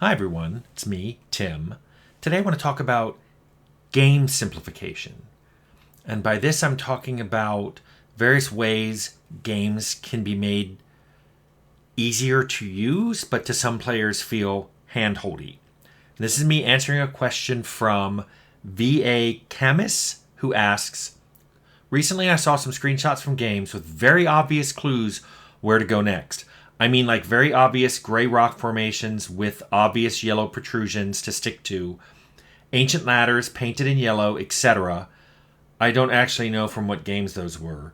Hi everyone, it's me, Tim. Today I want to talk about game simplification. And by this I'm talking about various ways games can be made easier to use, but to some players feel hand-holdy. This is me answering a question from VA Camus, who asks, recently I saw some screenshots from games with very obvious clues where to go next. I mean, like very obvious gray rock formations with obvious yellow protrusions to stick to, ancient ladders painted in yellow, etc. I don't actually know from what games those were.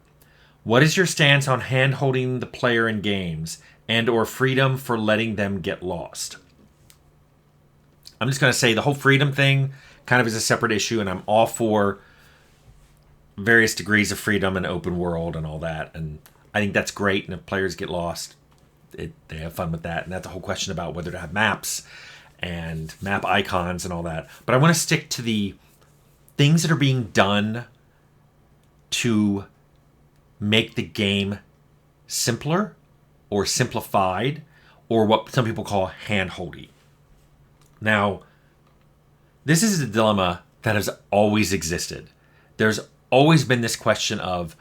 What is your stance on hand-holding the player in games and or freedom for letting them get lost? I'm just going to say the whole freedom thing kind of is a separate issue, and I'm all for various degrees of freedom and open world and all that. And I think that's great, and if players get lost, they have fun with that. And that's a whole question about whether to have maps and map icons and all that. But I want to stick to the things that are being done to make the game simpler or simplified, or what some people call hand-holdy. Now, this is a dilemma that has always existed. There's always been this question of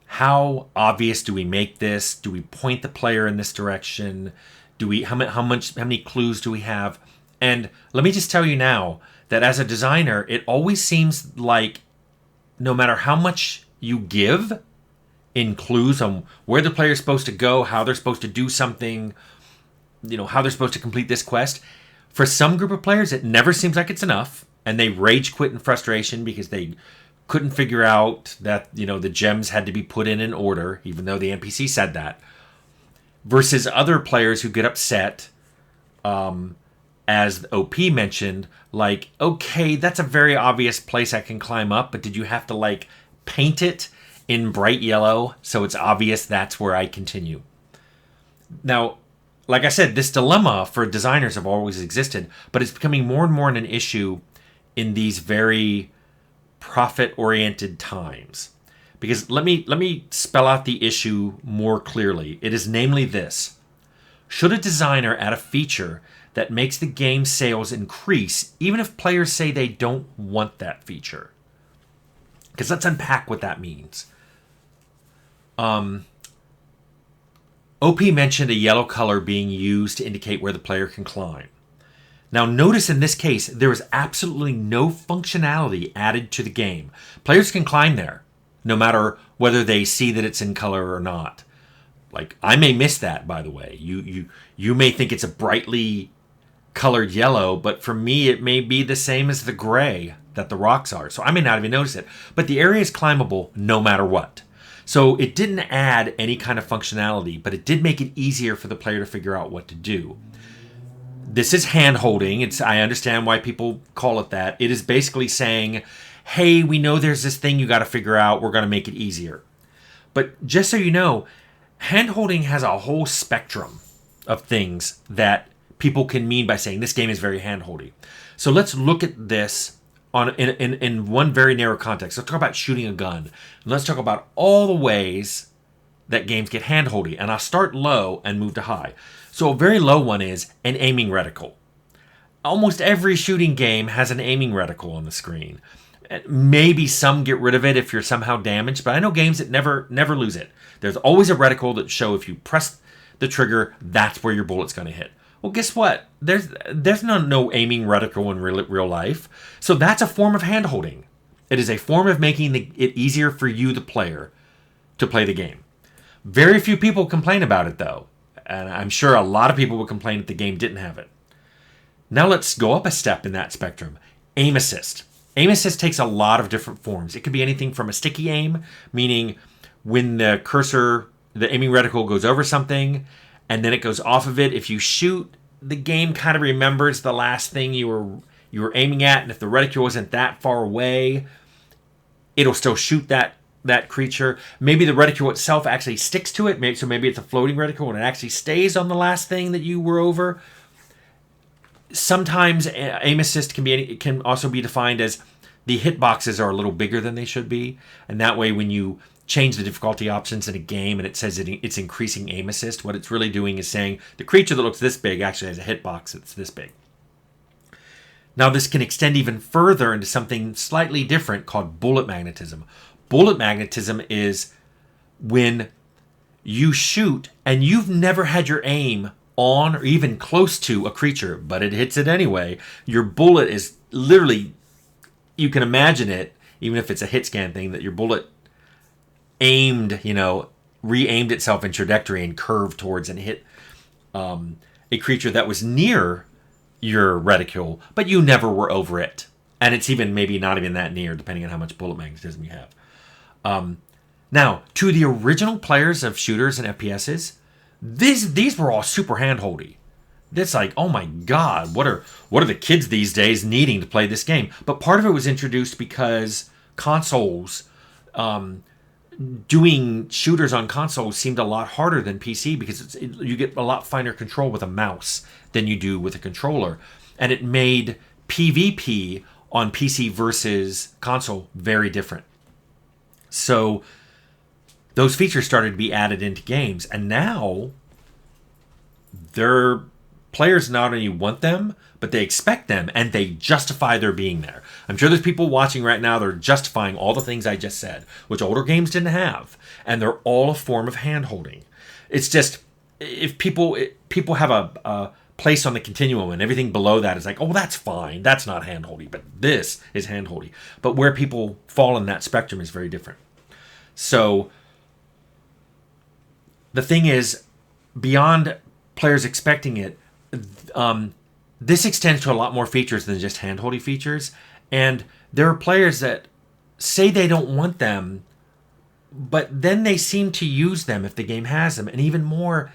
how obvious do we make this? Do we point the player in this direction? How many clues do we have? And let me just tell you now that as a designer, it always seems like no matter how much you give in clues on where the player is supposed to go, how they're supposed to do something, how they're supposed to complete this quest, for some group of players, it never seems like it's enough, and they rage quit in frustration because they couldn't figure out that, the gems had to be put in order, even though the NPC said that. Versus other players who get upset, as OP mentioned, like, okay, that's a very obvious place I can climb up, but did you have to, paint it in bright yellow so it's obvious that's where I continue? Now, like I said, this dilemma for designers have always existed, but it's becoming more and more an issue in these very profit-oriented times. Because let me spell out the issue more clearly. It is namely this: should a designer add a feature that makes the game sales increase even if players say they don't want that feature? Because let's unpack what that means. OP mentioned a yellow color being used to indicate where the player can climb. Now notice in this case, there is absolutely no functionality added to the game. Players can climb there, no matter whether they see that it's in color or not. I may miss that, by the way. You may think it's a brightly colored yellow, but for me it may be the same as the gray that the rocks are. So I may not even notice it. But the area is climbable no matter what. So it didn't add any kind of functionality, but it did make it easier for the player to figure out what to do. This is hand-holding. I understand why people call it that. It is basically saying, hey, we know there's this thing you got to figure out. We're going to make it easier. But just so you know, hand-holding has a whole spectrum of things that people can mean by saying this game is very hand-holdy. So let's look at this in one very narrow context. Let's talk about shooting a gun. And let's talk about all the ways that games get hand-holdy. And I'll start low and move to high. So a very low one is an aiming reticle. Almost every shooting game has an aiming reticle on the screen. Maybe some get rid of it if you're somehow damaged, but I know games that never lose it. There's always a reticle that show if you press the trigger, that's where your bullet's going to hit. Well, guess what? There's no aiming reticle in real life. So that's a form of hand-holding. It is a form of making it easier for you, the player, to play the game. Very few people complain about it, though. And I'm sure a lot of people would complain if the game didn't have it. Now let's go up a step in that spectrum. Aim assist. Aim assist takes a lot of different forms. It could be anything from a sticky aim, meaning when the cursor, the aiming reticle goes over something, and then it goes off of it. If you shoot, the game kind of remembers the last thing you were aiming at, and if the reticule isn't that far away, it'll still shoot that creature. Maybe the reticule itself actually sticks to it, so maybe it's a floating reticule and it actually stays on the last thing that you were over. Sometimes aim assist can also be defined as the hitboxes are a little bigger than they should be, and that way when you change the difficulty options in a game and it says it's increasing aim assist, what it's really doing is saying the creature that looks this big actually has a hitbox that's this big. Now this can extend even further into something slightly different called bullet magnetism. Bullet magnetism is when you shoot and you've never had your aim on or even close to a creature, but it hits it anyway. Your bullet is literally, you can imagine it, even if it's a hit scan thing, that your bullet aimed, re-aimed itself in trajectory and curved towards and hit a creature that was near your reticule, but you never were over it. And it's even maybe not even that near, depending on how much bullet magnetism you have. Now, to the original players of shooters and FPSs, these were all super handholdy. It's like, oh my God, what are the kids these days needing to play this game? But part of it was introduced because consoles, doing shooters on consoles seemed a lot harder than PC because you get a lot finer control with a mouse than you do with a controller. And it made PvP on PC versus console very different. So those features started to be added into games, and now their players not only want them, but they expect them, and they justify their being there. I'm sure there's people watching right now that are justifying all the things I just said, which older games didn't have, and they're all a form of hand-holding. It's just, if people have a place on the continuum, and everything below that is like, oh, that's fine, that's not hand-holdy, but this is hand-holdy. But where people fall in that spectrum is very different. So the thing is, beyond players expecting it, this extends to a lot more features than just hand-holdy features. And there are players that say they don't want them, but then they seem to use them if the game has them. And even more,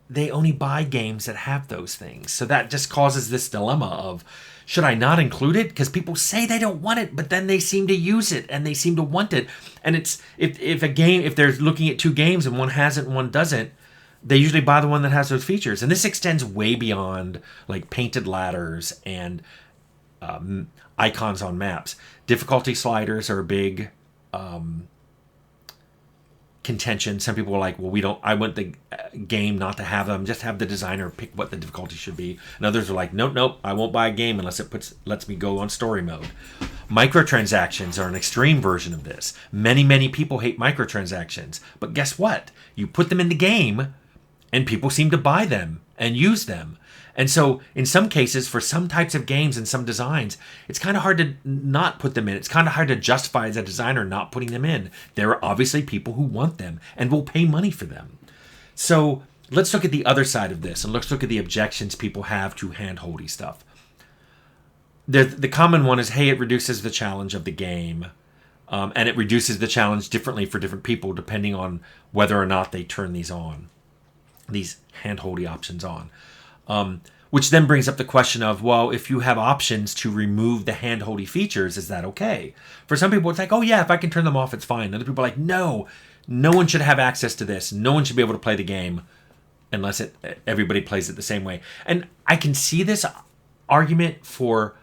they only buy games that have those things. So that just causes this dilemma of, should I not include it? Because people say they don't want it, but then they seem to use it and they seem to want it. And it's if they're looking at two games and one has it and one doesn't, they usually buy the one that has those features. And this extends way beyond like painted ladders and icons on maps. Difficulty sliders are a big contention. Some people are like, well, I want the game not to have them, just have the designer pick what the difficulty should be. And others are like, nope, I won't buy a game unless it lets me go on story mode. Microtransactions are an extreme version of this. Many people hate microtransactions, but guess what? You put them in the game and people seem to buy them and use them. And so in some cases, for some types of games and some designs, it's kind of hard to not put them in. It's kind of hard to justify as a designer not putting them in. There are obviously people who want them and will pay money for them. So let's look at the other side of this, and let's look at the objections people have to hand-holdy stuff. The common one is, hey, it reduces the challenge of the game. And it reduces the challenge differently for different people depending on whether or not they turn these hand-holdy options on. Which then brings up the question of, well, if you have options to remove the hand-holdy features, is that okay? For some people, it's like, oh yeah, if I can turn them off, it's fine. Other people are like, no one should have access to this. No one should be able to play the game unless everybody plays it the same way. And I can see this argument for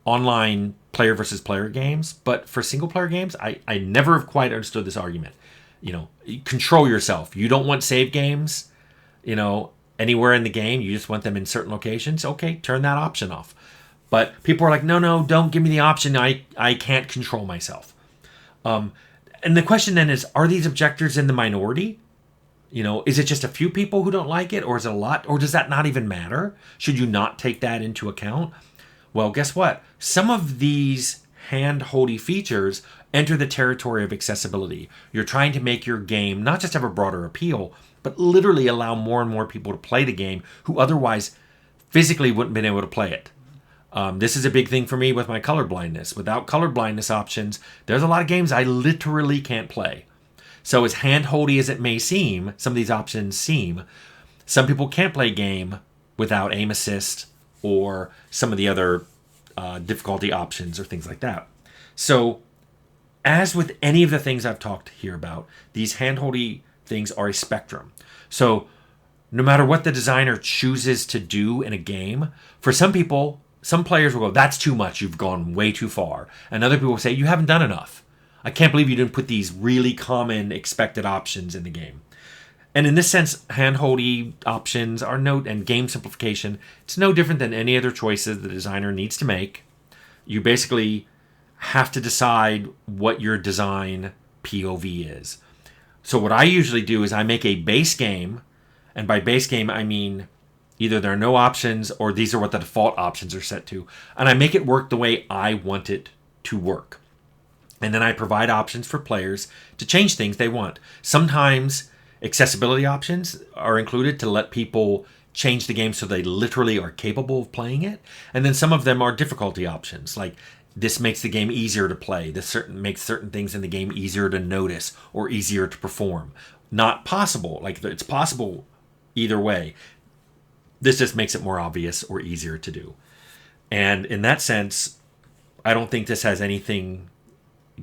online player versus player games, but for single-player games, I never have quite understood this argument. Control yourself. You don't want save games, anywhere in the game, you just want them in certain locations, okay, turn that option off. But people are like, no, don't give me the option. I can't control myself. And the question then is, are these objectors in the minority? Is it just a few people who don't like it, or is it a lot, or does that not even matter? Should you not take that into account? Well, guess what? Some of these hand-holdy features enter the territory of accessibility. You're trying to make your game not just have a broader appeal, but literally allow more and more people to play the game who otherwise physically wouldn't have been able to play it. This is a big thing for me with my color blindness. Without color blindness options, there's a lot of games I literally can't play. So as hand-holdy as it may seem, some of these options seem, some people can't play a game without aim assist or some of the other difficulty options or things like that. So as with any of the things I've talked here about, these hand-holdy things are a spectrum. So no matter what the designer chooses to do in a game, for some people, some players will go, that's too much, you've gone way too far. And other people will say, you haven't done enough. I can't believe you didn't put these really common expected options in the game. And in this sense, hand-holdy options are and game simplification, it's no different than any other choices the designer needs to make. You basically have to decide what your design POV is. So what I usually do is I make a base game, and by base game I mean either there are no options or these are what the default options are set to, and I make it work the way I want it to work. And then I provide options for players to change things they want. Sometimes accessibility options are included to let people change the game so they literally are capable of playing it. And then some of them are difficulty options, like this makes the game easier to play. This makes certain things in the game easier to notice or easier to perform. Not possible. Like it's possible either way. This just makes it more obvious or easier to do. And in that sense, I don't think this has anything.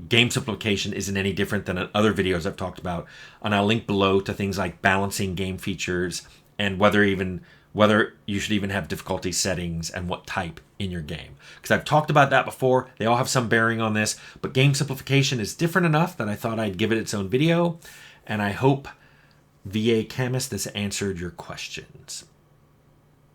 Game simplification isn't any different than other videos I've talked about, and I'll link below to things like balancing game features and whether you should even have difficulty settings and what type in your game. Because I've talked about that before. They all have some bearing on this, but game simplification is different enough that I thought I'd give it its own video, and I hope, VA Chemist, this answered your questions.